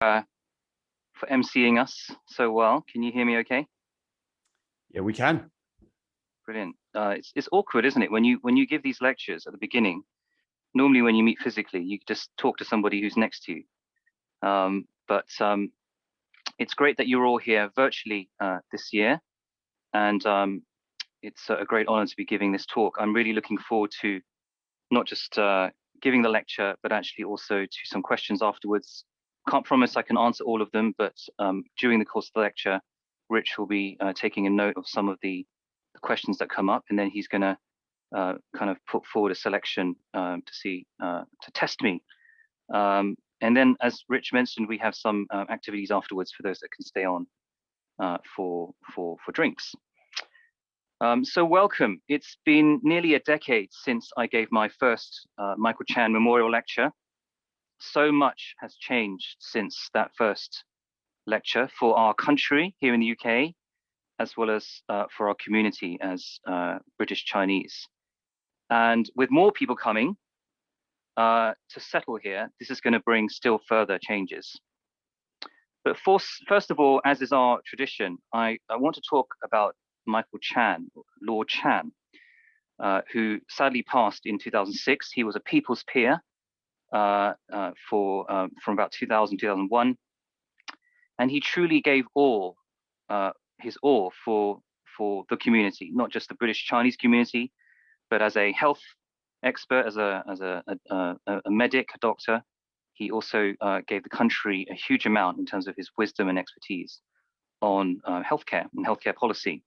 uh, for emceeing us so well. Can you hear me okay? Yeah, we can. Brilliant. It's awkward, isn't it? When you give these lectures at the beginning, normally when you meet physically, you just talk to somebody who's next to you. But it's great that you're all here virtually this year, and it's a great honor to be giving this talk. I'm really looking forward to not just giving the lecture, but actually also to some questions afterwards. Can't promise I can answer all of them, but during the course of the lecture, Rich will be taking a note of some of the questions that come up, and then he's going to kind of put forward a selection to test me. And then, as Rich mentioned, we have some activities afterwards for those that can stay on for drinks. So welcome. It's been nearly a decade since I gave my first Michael Chan Memorial Lecture. So much has changed since that first lecture for our country here in the UK, as well as for our community as British Chinese. And with more people coming to settle here, this is going to bring still further changes. But first of all, as is our tradition, I want to talk about Michael Chan, Lord Chan, who sadly passed in 2006. He was a people's peer from about 2000, 2001. And he truly gave his all for the community, not just the British Chinese community, but as a health expert, as a medic, a doctor. He also gave the country a huge amount in terms of his wisdom and expertise on healthcare and healthcare policy.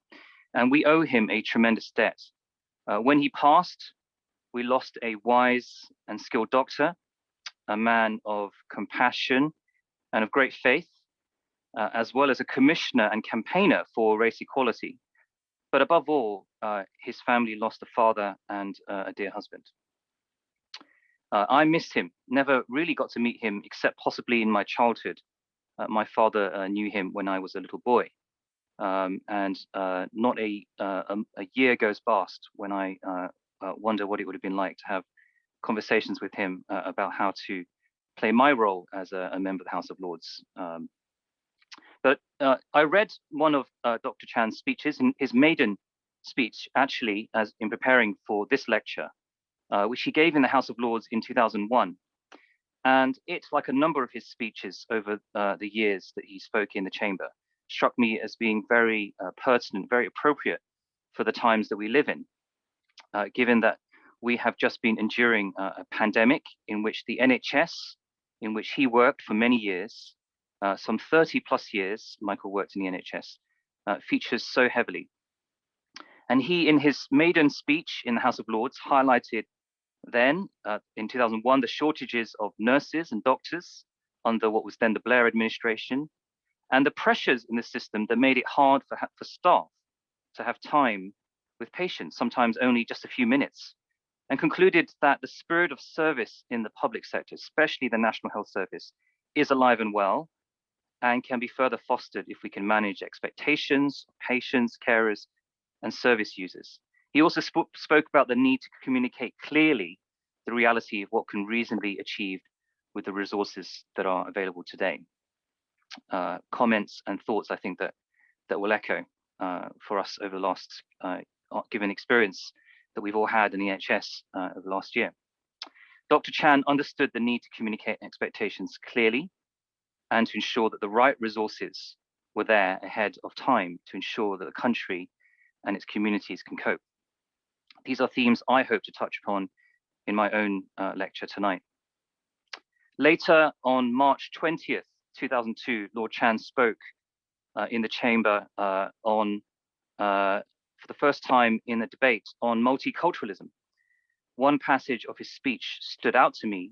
And we owe him a tremendous debt. When he passed, we lost a wise and skilled doctor, a man of compassion and of great faith, as well as a commissioner and campaigner for race equality. But above all, his family lost a father and a dear husband. I missed him, never really got to meet him except possibly in my childhood. My father knew him when I was a little boy. And not a year goes past when I wonder what it would have been like to have conversations with him about how to play my role as a member of the House of Lords. But I read one of Dr. Chan's speeches, in his maiden speech, actually, as in preparing for this lecture, which he gave in the House of Lords in 2001. And it, like a number of his speeches over the years that he spoke in the chamber, struck me as being very pertinent, very appropriate for the times that we live in, given that we have just been enduring a pandemic in which the NHS, in which he worked for many years, some 30 plus years, Michael worked in the NHS, features so heavily. And he, in his maiden speech in the House of Lords, highlighted then, in 2001, the shortages of nurses and doctors under what was then the Blair administration, and the pressures in the system that made it hard for staff to have time with patients, sometimes only just a few minutes, and concluded that the spirit of service in the public sector, especially the National Health Service, is alive and well, and can be further fostered if we can manage expectations of patients, carers, and service users. He also spoke about the need to communicate clearly the reality of what can reasonably be achieved with the resources that are available today. Comments and thoughts, I think, that will echo for us over the last given experience that we've all had in the NHS over the last year. Dr. Chan understood the need to communicate expectations clearly and to ensure that the right resources were there ahead of time to ensure that the country and its communities can cope. These are themes I hope to touch upon in my own lecture tonight. Later on March 20th, 2002, Lord Chan spoke in the chamber for the first time in a debate on multiculturalism. One passage of his speech stood out to me,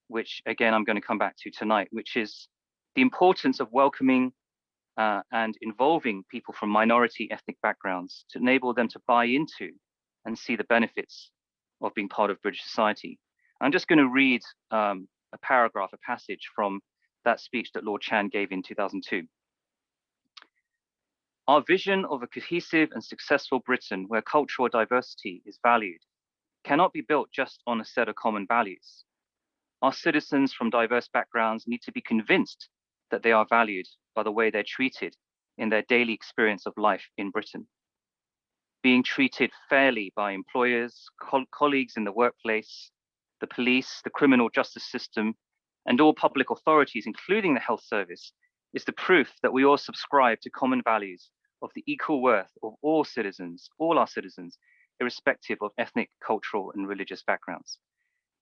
which again, I'm going to come back to tonight, which is the importance of welcoming and involving people from minority ethnic backgrounds to enable them to buy into and see the benefits of being part of British society. I'm just going to read a paragraph, a passage from that speech that Lord Chan gave in 2002. Our vision of a cohesive and successful Britain where cultural diversity is valued cannot be built just on a set of common values. Our citizens from diverse backgrounds need to be convinced that they are valued by the way they're treated in their daily experience of life in Britain. Being treated fairly by employers, colleagues in the workplace, the police, the criminal justice system, and all public authorities, including the health service, is the proof that we all subscribe to common values of the equal worth of all our citizens, irrespective of ethnic, cultural, and religious backgrounds.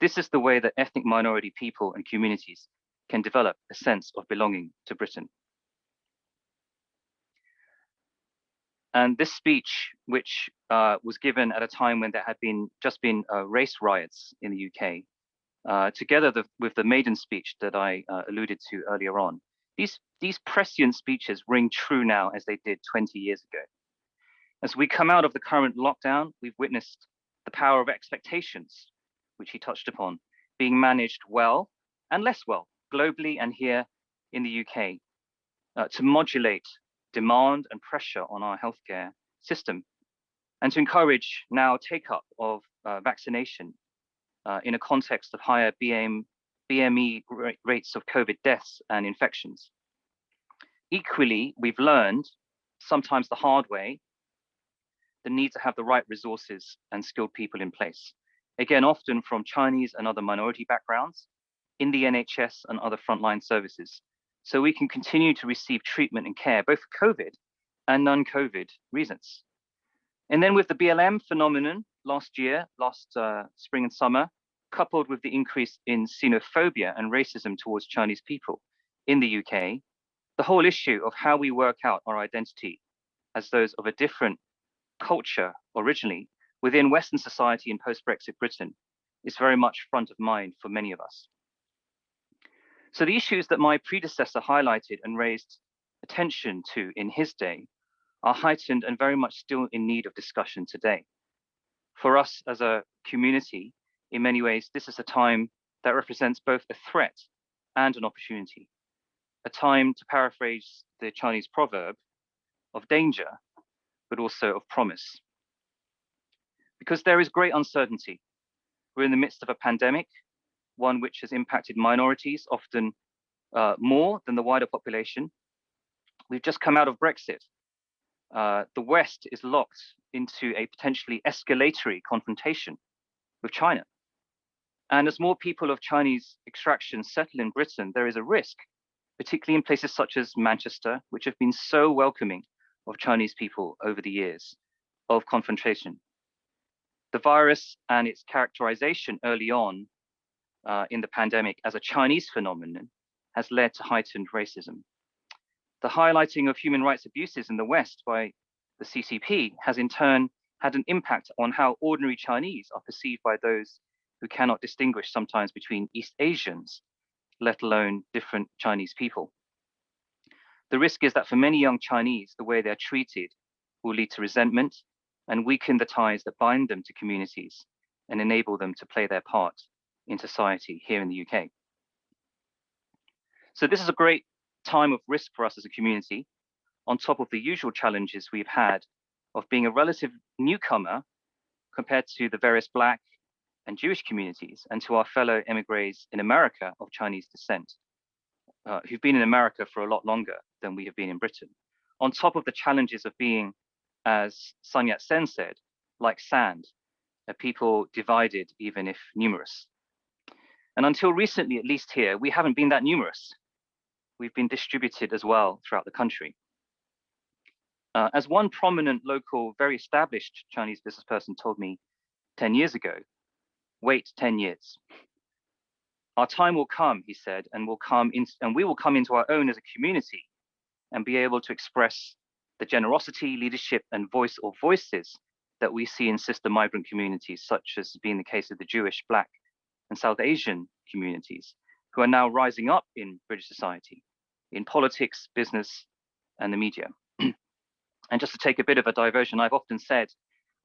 This is the way that ethnic minority people and communities can develop a sense of belonging to Britain. And this speech, which was given at a time when there had just been race riots in the UK, together with the maiden speech that I alluded to earlier on, these prescient speeches ring true now as they did 20 years ago. As we come out of the current lockdown, we've witnessed the power of expectations, which he touched upon, being managed well and less well, globally and here in the UK, to modulate demand and pressure on our healthcare system, and to encourage now take-up of vaccination in a context of higher BME rates of COVID deaths and infections. Equally, we've learned, sometimes the hard way, the need to have the right resources and skilled people in place. Again, often from Chinese and other minority backgrounds in the NHS and other frontline services, so we can continue to receive treatment and care, both for COVID and non-COVID reasons. And then with the BLM phenomenon last spring and summer, coupled with the increase in xenophobia and racism towards Chinese people in the UK, the whole issue of how we work out our identity as those of a different culture originally within Western society in post-Brexit Britain is very much front of mind for many of us. So the issues that my predecessor highlighted and raised attention to in his day are heightened and very much still in need of discussion today. For us as a community, in many ways, this is a time that represents both a threat and an opportunity. A time, to paraphrase the Chinese proverb, of danger, but also of promise. Because there is great uncertainty. We're in the midst of a pandemic, one which has impacted minorities often more than the wider population. We've just come out of Brexit. The West is locked into a potentially escalatory confrontation with China. And as more people of Chinese extraction settle in Britain, there is a risk, particularly in places such as Manchester, which have been so welcoming of Chinese people over the years, of confrontation. The virus and its characterization early on in the pandemic as a Chinese phenomenon has led to heightened racism. The highlighting of human rights abuses in the West by the CCP has in turn had an impact on how ordinary Chinese are perceived by those who cannot distinguish sometimes between East Asians, let alone different Chinese people. The risk is that for many young Chinese, the way they're treated will lead to resentment and weaken the ties that bind them to communities and enable them to play their part in society here in the UK. So this is a great time of risk for us as a community, on top of the usual challenges we've had of being a relative newcomer compared to the various Black and Jewish communities and to our fellow emigres in America of Chinese descent, who've been in America for a lot longer than we have been in Britain. On top of the challenges of being, as Sun Yat-sen said, like sand, a people divided even if numerous. And until recently, at least here, we haven't been that numerous. We've been distributed as well throughout the country. As one prominent local, very established Chinese business person told me 10 years ago, wait 10 years. Our time will come, he said, and we will come into our own as a community and be able to express the generosity, leadership, and voice or voices that we see in sister migrant communities, such as being the case of the Jewish, Black, and South Asian communities, who are now rising up in British society, in politics, business, and the media. And just to take a bit of a diversion, I've often said,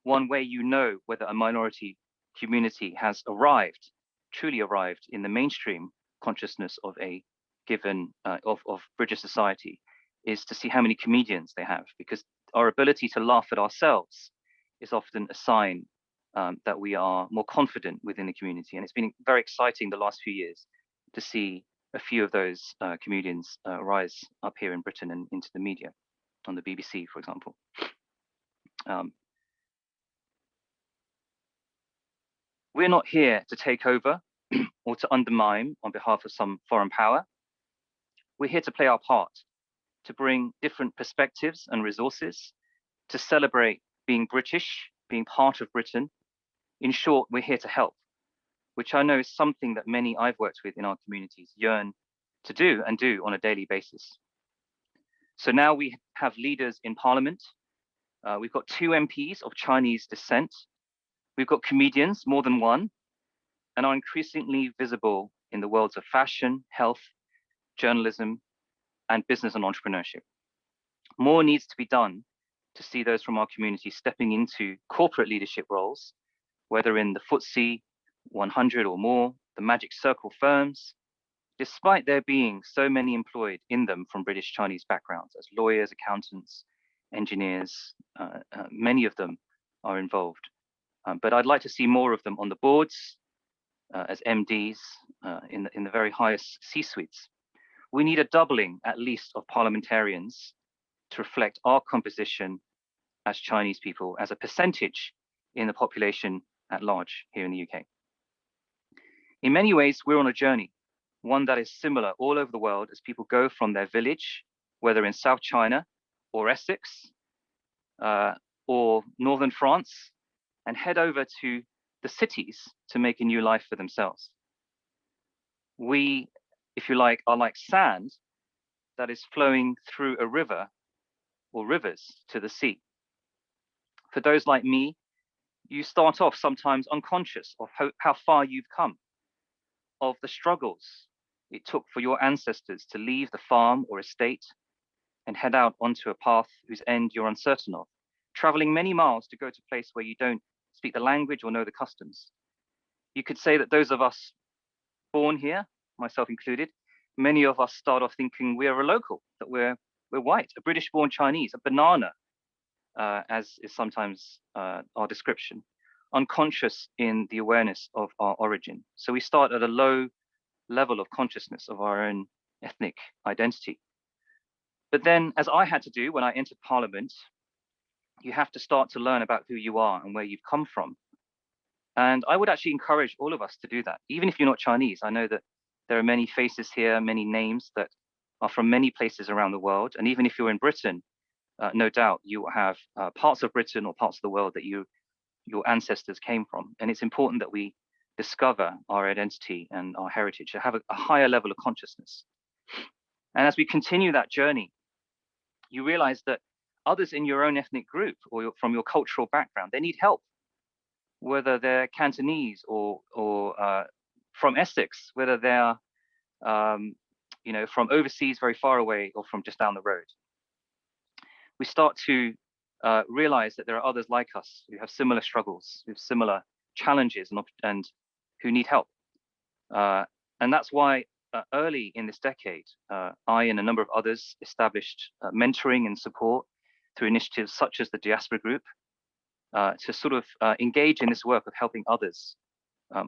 one way you know whether a minority community has arrived, truly arrived in the mainstream consciousness of a given, of British society, is to see how many comedians they have, because our ability to laugh at ourselves is often a sign that we are more confident within the community. And it's been very exciting the last few years to see a few of those comedians rise up here in Britain and into the media, on the BBC, for example. We're not here to take over or to undermine on behalf of some foreign power. We're here to play our part, to bring different perspectives and resources, to celebrate being British, being part of Britain. In short, we're here to help, which I know is something that many I've worked with in our communities yearn to do and do on a daily basis. So now we have leaders in Parliament. We've got 2 MPs of Chinese descent. We've got comedians, more than one, and are increasingly visible in the worlds of fashion, health, journalism, and business and entrepreneurship. More needs to be done to see those from our community stepping into corporate leadership roles, whether in the FTSE 100 or more, the Magic Circle firms, despite there being so many employed in them from British Chinese backgrounds as lawyers, accountants, engineers, many of them are involved. But I'd like to see more of them on the boards, as MDs, in the very highest C-suites. We need a doubling, at least, of parliamentarians to reflect our composition as Chinese people as a percentage in the population at large here in the UK. In many ways, we're on a journey, one that is similar all over the world as people go from their village, whether in South China or Essex or Northern France, and head over to the cities to make a new life for themselves. We, if you like, are like sand that is flowing through a river or rivers to the sea. For those like me, you start off sometimes unconscious of how far you've come, of the struggles it took for your ancestors to leave the farm or estate and head out onto a path whose end you're uncertain of, traveling many miles to go to a place where you don't speak the language or know the customs. You could say that those of us born here, myself included, many of us start off thinking we are a local, that we're white, a British-born Chinese, a banana, as is sometimes our description, unconscious in the awareness of our origin. So we start at a low level of consciousness of our own ethnic identity. But then, as I had to do when I entered Parliament, you have to start to learn about who you are and where you've come from. And I would actually encourage all of us to do that, even if you're not Chinese. I know that there are many faces here, many names that are from many places around the world. And even if you're in Britain, no doubt you have parts of Britain or parts of the world that your ancestors came from. And it's important that we discover our identity and our heritage, to have a higher level of consciousness. And as we continue that journey, you realize that others in your own ethnic group or from your cultural background, they need help, whether they're Cantonese or from Essex, whether they're from overseas very far away or from just down the road. We start to realize that there are others like us who have similar struggles, who have similar challenges and who need help. And that's why early in this decade, I and a number of others established mentoring and support through initiatives such as the Diaspora Group to sort of engage in this work of helping others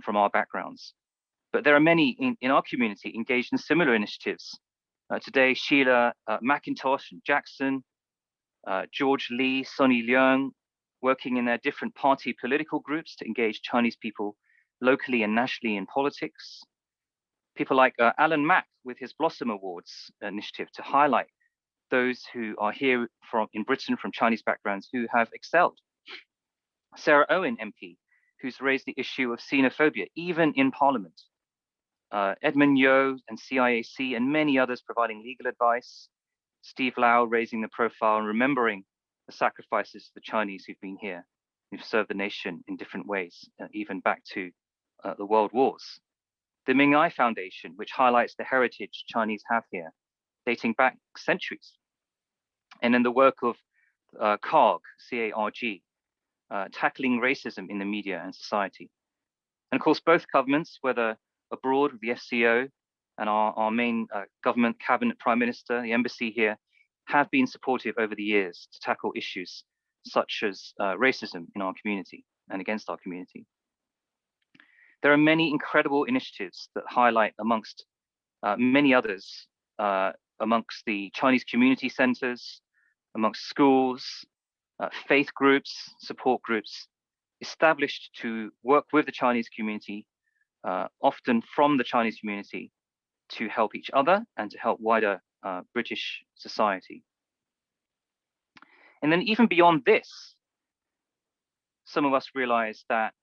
from our backgrounds. But there are many in our community engaged in similar initiatives. Today, Sheila McIntosh and Jackson, George Lee, Sonny Leung, working in their different party political groups to engage Chinese people locally and nationally in politics. People like Alan Mack with his Blossom Awards initiative to highlight those who are here in Britain from Chinese backgrounds who have excelled. Sarah Owen MP, who's raised the issue of xenophobia, even in Parliament. Edmund Yeo and CIAC and many others providing legal advice. Steve Lau raising the profile and remembering the sacrifices of the Chinese who've been here, who've served the nation in different ways, even back to the World Wars. The Ming Ai Foundation, which highlights the heritage Chinese have here, dating back centuries. And then the work of CARG, C-A-R-G, tackling racism in the media and society. And of course, both governments, whether abroad with the FCO and our main government, cabinet, prime minister, the embassy here, have been supportive over the years to tackle issues such as racism in our community and against our community. There are many incredible initiatives that highlight amongst many others amongst the Chinese community centers, amongst schools, faith groups, support groups, established to work with the Chinese community, often from the Chinese community, to help each other and to help wider British society. And then even beyond this, some of us realize that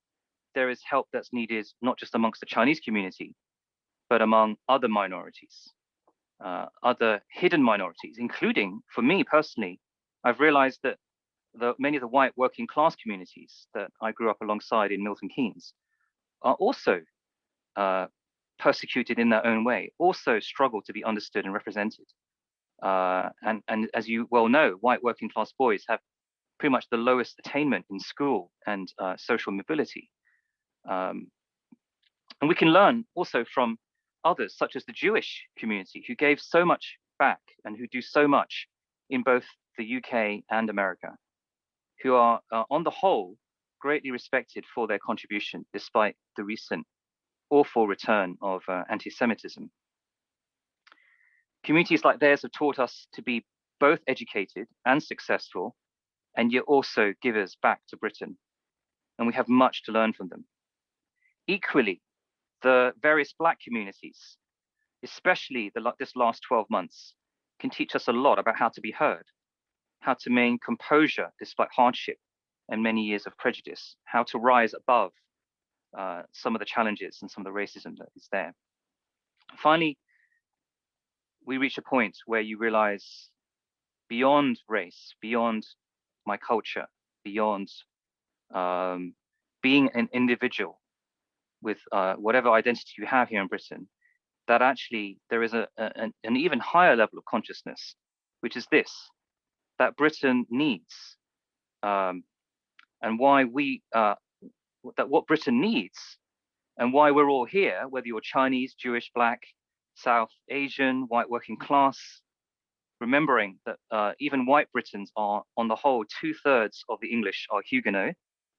there is help that's needed not just amongst the Chinese community, but among other minorities, other hidden minorities, including, for me personally, I've realized that many of the white working class communities that I grew up alongside in Milton Keynes are also persecuted in their own way, also struggle to be understood and represented. And as you well know, white working class boys have pretty much the lowest attainment in school and social mobility. And we can learn also from others, such as the Jewish community, who gave so much back and who do so much in both the UK and America, who are, on the whole, greatly respected for their contribution, despite the recent awful return of anti-Semitism. Communities like theirs have taught us to be both educated and successful, and yet also givers back to Britain. And we have much to learn from them. Equally, the various Black communities, especially this last 12 months, can teach us a lot about how to be heard, how to maintain composure despite hardship and many years of prejudice, how to rise above some of the challenges and some of the racism that is there. Finally, we reach a point where you realize beyond race, beyond my culture, beyond being an individual with whatever identity you have here in Britain, that actually there is an even higher level of consciousness, which is this, that Britain needs, and why what Britain needs, and why we're all here, whether you're Chinese, Jewish, Black, South Asian, white working class, remembering that even white Britons are, on the whole, 2/3 of the English are Huguenot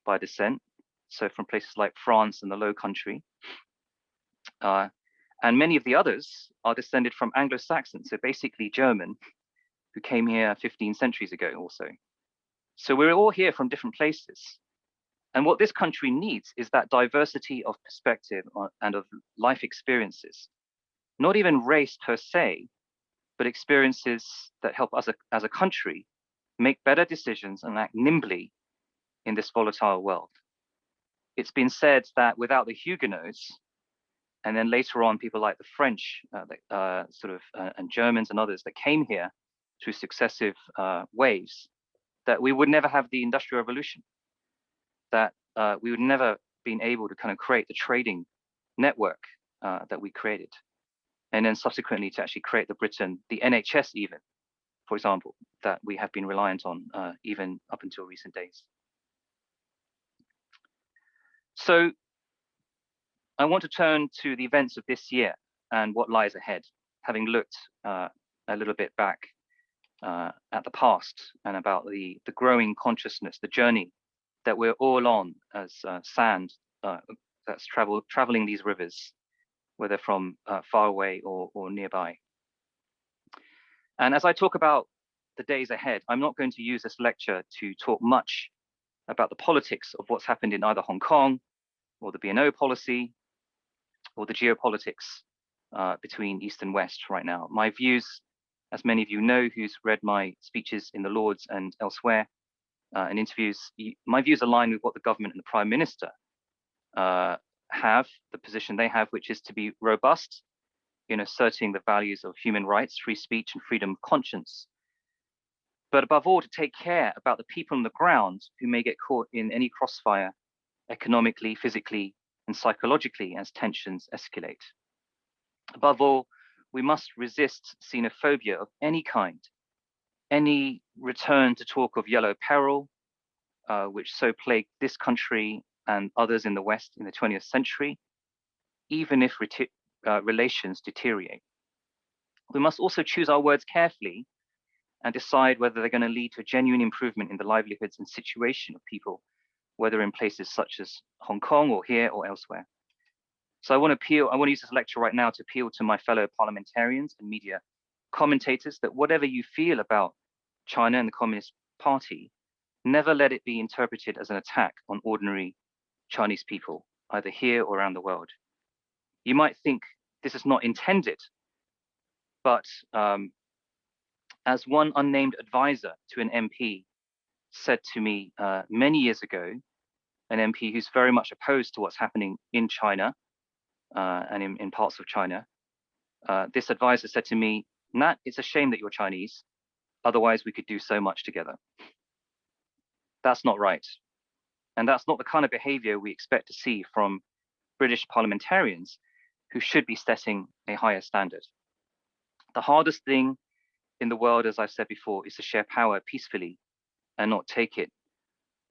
by descent, so from places like France and the Low Country. And many of the others are descended from Anglo-Saxons, so basically German, who came here 15 centuries ago also. So we're all here from different places. And what this country needs is that diversity of perspective and of life experiences, not even race per se, but experiences that help us as a country make better decisions and act nimbly in this volatile world. It's been said that without the Huguenots, and then later on people like the French and Germans and others that came here through successive waves, that we would never have the Industrial Revolution, that we would never been able to kind of create the trading network that we created. And then subsequently to actually create the NHS even, for example, that we have been reliant on even up until recent days. So I want to turn to the events of this year and what lies ahead, having looked a little bit back at the past and about the growing consciousness, the journey that we're all on as sand that's traveling these rivers, whether from far away or nearby. And as I talk about the days ahead, I'm not going to use this lecture to talk much about the politics of what's happened in either Hong Kong or the B&O policy or the geopolitics between East and West right now. My views, as many of you know who's read my speeches in the Lords and elsewhere in interviews, my views align with what the government and the Prime Minister have, the position they have, which is to be robust in asserting the values of human rights, free speech, and freedom of conscience. But above all, to take care about the people on the ground who may get caught in any crossfire economically, physically, and psychologically as tensions escalate. Above all, we must resist xenophobia of any kind, any return to talk of yellow peril, which so plagued this country and others in the West in the 20th century, even if relations deteriorate. We must also choose our words carefully and decide whether they're going to lead to a genuine improvement in the livelihoods and situation of people, whether in places such as Hong Kong or here or elsewhere. So I want to use this lecture right now to appeal to my fellow parliamentarians and media commentators that whatever you feel about China and the Communist Party, never let it be interpreted as an attack on ordinary Chinese people, either here or around the world. You might think this is not intended, but as one unnamed advisor to an MP said to me many years ago, an MP who's very much opposed to what's happening in China and in parts of China, this advisor said to me, "Nat, it's a shame that you're Chinese. Otherwise, we could do so much together." That's not right. And that's not the kind of behavior we expect to see from British parliamentarians who should be setting a higher standard. The hardest thing in the world, as I've said before, is to share power peacefully and not take it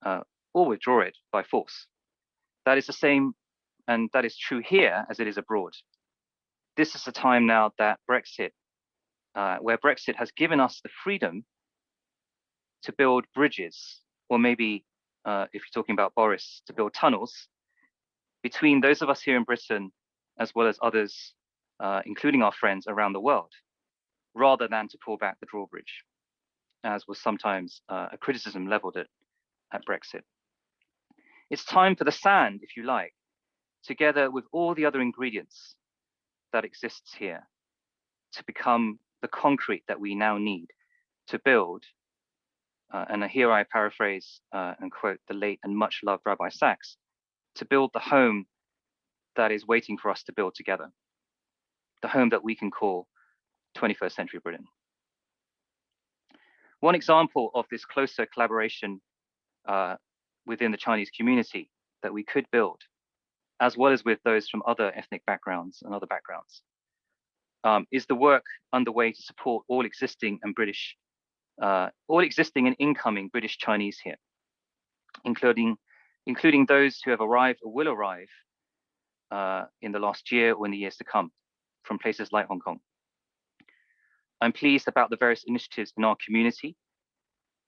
or withdraw it by force. That is the same, and that is true here as it is abroad. This is the time now that Brexit, where Brexit has given us the freedom to build bridges, or maybe if you're talking about Boris, to build tunnels between those of us here in Britain, as well as others, including our friends around the world, rather than to pull back the drawbridge, as was sometimes a criticism leveled at Brexit. It's time for the sand, if you like, together with all the other ingredients that exists here, to become the concrete that we now need to build. And here I paraphrase and quote the late and much loved Rabbi Sachs, to build the home that is waiting for us to build together, the home that we can call 21st century Britain. One example of this closer collaboration within the Chinese community that we could build, as well as with those from other ethnic backgrounds and other backgrounds, is the work underway to support all existing and incoming British Chinese here, including those who have arrived or will arrive in the last year or in the years to come from places like Hong Kong. I'm pleased about the various initiatives in our community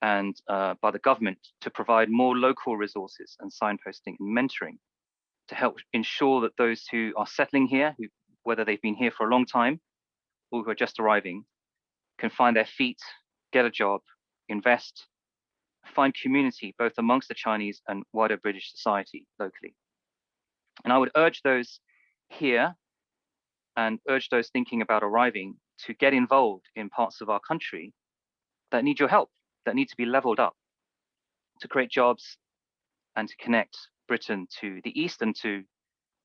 and by the government to provide more local resources and signposting and mentoring to help ensure that those who are settling here, whether they've been here for a long time or who are just arriving, can find their feet, get a job, invest, find community both amongst the Chinese and wider British society locally. And I would urge those here and urge those thinking about arriving to get involved in parts of our country that need your help, that need to be leveled up, to create jobs and to connect Britain to the East and to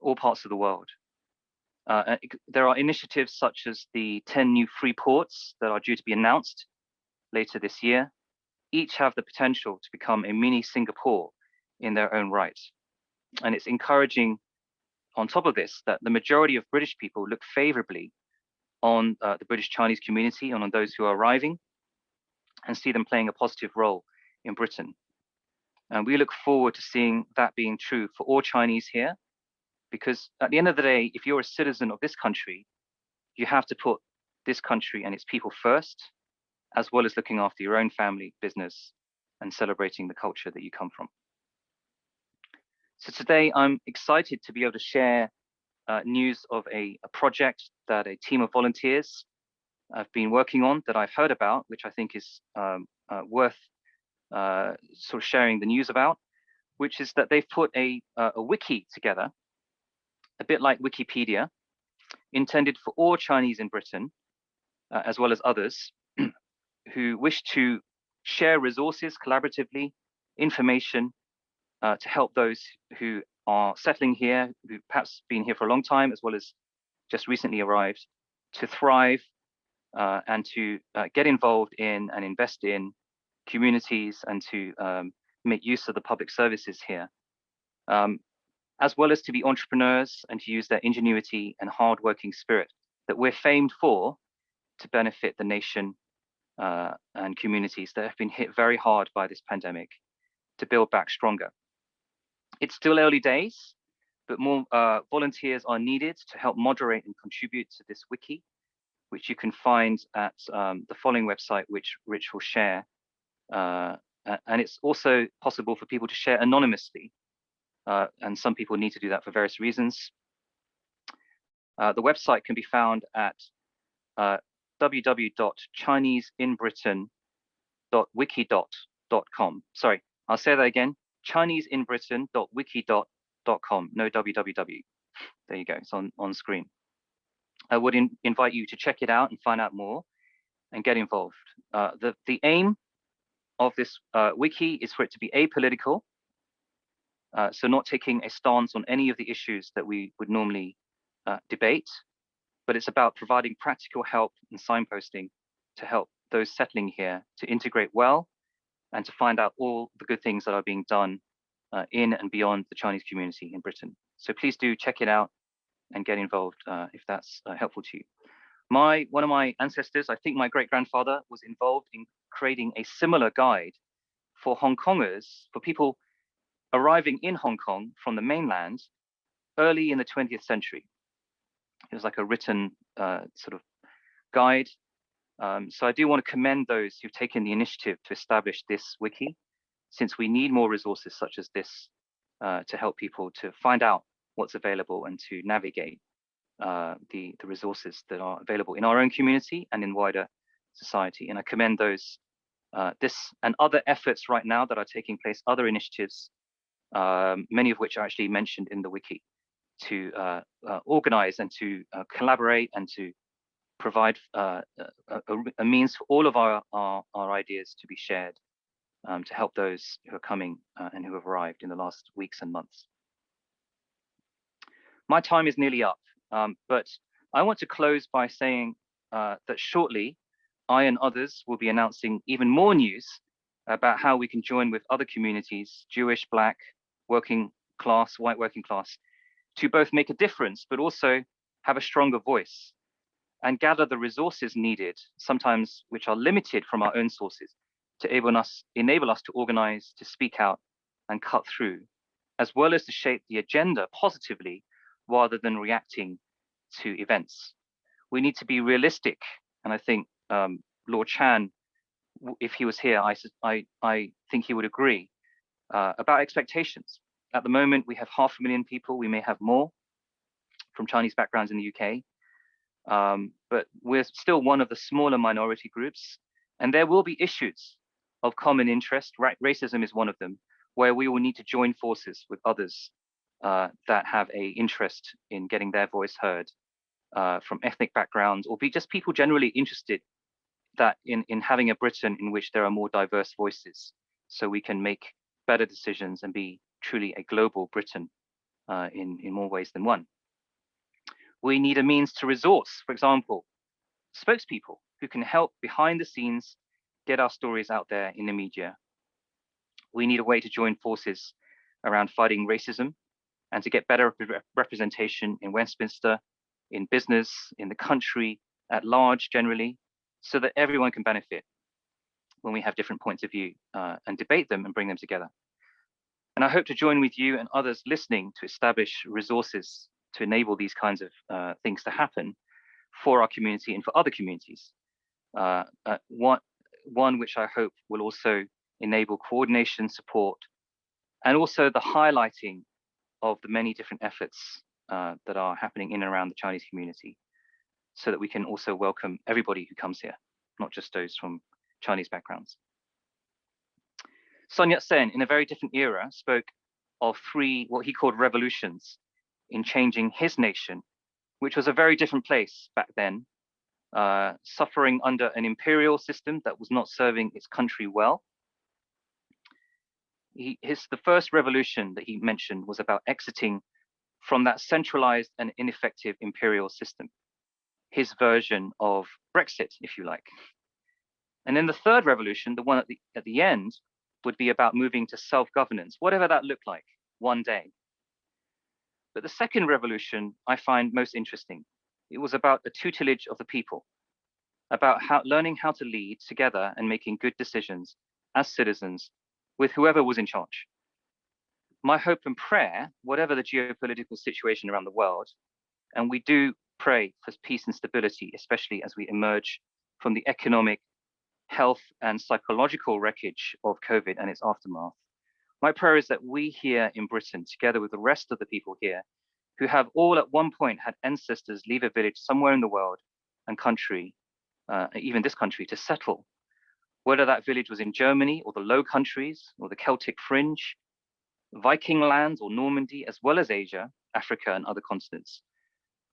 all parts of the world. There are initiatives such as the 10 new free ports that are due to be announced later this year. Each have the potential to become a mini Singapore in their own right. And it's encouraging, on top of this, that the majority of British people look favorably on the British Chinese community and on those who are arriving and see them playing a positive role in Britain. And we look forward to seeing that being true for all Chinese here, because at the end of the day, if you're a citizen of this country, you have to put this country and its people first, as well as looking after your own family, business, and celebrating the culture that you come from. So today I'm excited to be able to share news of a project that a team of volunteers have been working on that I've heard about, which I think is worth sort of sharing the news about, which is that they've put a wiki together, a bit like Wikipedia, intended for all Chinese in Britain, as well as others, who wish to share resources collaboratively, information to help those who are settling here, who've perhaps been here for a long time, as well as just recently arrived, to thrive and to get involved in and invest in communities and to make use of the public services here, as well as to be entrepreneurs and to use their ingenuity and hardworking spirit that we're famed for to benefit the nation and communities that have been hit very hard by this pandemic to build back stronger. It's still early days, but more volunteers are needed to help moderate and contribute to this wiki, which you can find at the following website, which Rich will share. And it's also possible for people to share anonymously. And some people need to do that for various reasons. The website can be found at www.chineseinbritain.wiki.com. Sorry, I'll say that again. chineseinbritain.wiki.com. No www. There you go. It's on screen. I would invite you to check it out and find out more and get involved. The aim of this wiki is for it to be apolitical, so not taking a stance on any of the issues that we would normally debate, but it's about providing practical help and signposting to help those settling here to integrate well and to find out all the good things that are being done in and beyond the Chinese community in Britain. So please do check it out and get involved if that's helpful to you. One of my ancestors, I think my great-grandfather, was involved in creating a similar guide for Hong Kongers, for people arriving in Hong Kong from the mainland early in the 20th century. It was like a written sort of guide. So I do want to commend those who've taken the initiative to establish this wiki, since we need more resources such as this to help people to find out what's available and to navigate the resources that are available in our own community and in wider society. And I commend those, this and other efforts right now that are taking place, other initiatives, many of which are actually mentioned in the wiki, to organize and to collaborate and to provide a means for all of our ideas to be shared to help those who are coming and who have arrived in the last weeks and months. My time is nearly up, but I want to close by saying that shortly, I and others will be announcing even more news about how we can join with other communities, Jewish, Black, working class, white working class, to both make a difference, but also have a stronger voice and gather the resources needed, sometimes which are limited from our own sources, to enable us to organize, to speak out and cut through, as well as to shape the agenda positively rather than reacting to events. We need to be realistic. And I think Lord Chan, if he was here, I think he would agree about expectations. At the moment, we have 500,000 people. We may have more from Chinese backgrounds in the UK. But we're still one of the smaller minority groups. And there will be issues of common interest. Racism is one of them, where we will need to join forces with others that have an interest in getting their voice heard from ethnic backgrounds, or be just people generally interested that in having a Britain in which there are more diverse voices, so we can make better decisions and be truly a global Britain in more ways than one. We need a means to resource, for example, spokespeople who can help behind the scenes get our stories out there in the media. We need a way to join forces around fighting racism and to get better representation in Westminster, in business, in the country at large generally, so that everyone can benefit when we have different points of view and debate them and bring them together. And I hope to join with you and others listening to establish resources to enable these kinds of things to happen for our community and for other communities. One which I hope will also enable coordination, support, and also the highlighting of the many different efforts that are happening in and around the Chinese community, so that we can also welcome everybody who comes here, not just those from Chinese backgrounds. Sun Yat-sen, in a very different era, spoke of 3 what he called revolutions in changing his nation, which was a very different place back then, suffering under an imperial system that was not serving its country well. The first revolution that he mentioned was about exiting from that centralized and ineffective imperial system, his version of Brexit, if you like. And then the third revolution, the one at the end, would be about moving to self-governance, whatever that looked like one day. But the second revolution I find most interesting. It was about the tutelage of the people, about learning how to lead together and making good decisions as citizens with whoever was in charge. My hope and prayer, whatever the geopolitical situation around the world, and we do pray for peace and stability, especially as we emerge from the economic, health, and psychological wreckage of COVID and its aftermath. My prayer is that we here in Britain, together with the rest of the people here, who have all at one point had ancestors leave a village somewhere in the world and country, even this country, to settle, whether that village was in Germany or the Low Countries or the Celtic Fringe, Viking lands or Normandy, as well as Asia, Africa, and other continents.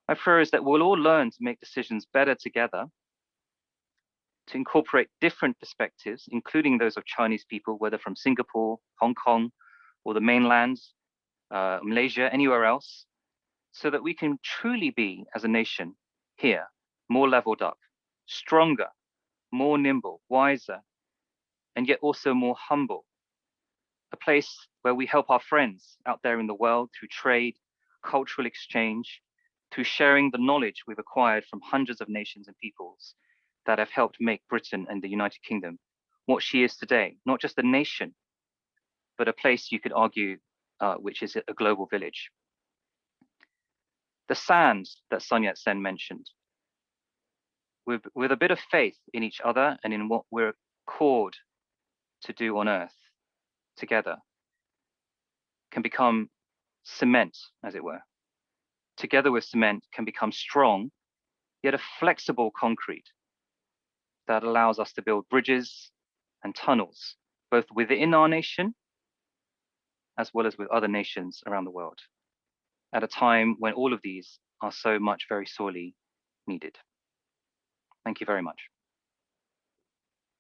My prayer is that we'll all learn to make decisions better together, to incorporate different perspectives, including those of Chinese people, whether from Singapore, Hong Kong, or the mainland, Malaysia, anywhere else, so that we can truly be, as a nation here, more leveled up, stronger, more nimble, wiser, and yet also more humble. A place where we help our friends out there in the world through trade, cultural exchange, through sharing the knowledge we've acquired from hundreds of nations and peoples that have helped make Britain and the United Kingdom what she is today, not just a nation, but a place you could argue which is a global village. The sand that Sun Yat-sen mentioned, with a bit of faith in each other and in what we're called to do on earth together, can become cement, as it were. Together with cement can become strong, yet a flexible concrete that allows us to build bridges and tunnels, both within our nation, as well as with other nations around the world, at a time when all of these are so much very sorely needed. Thank you very much.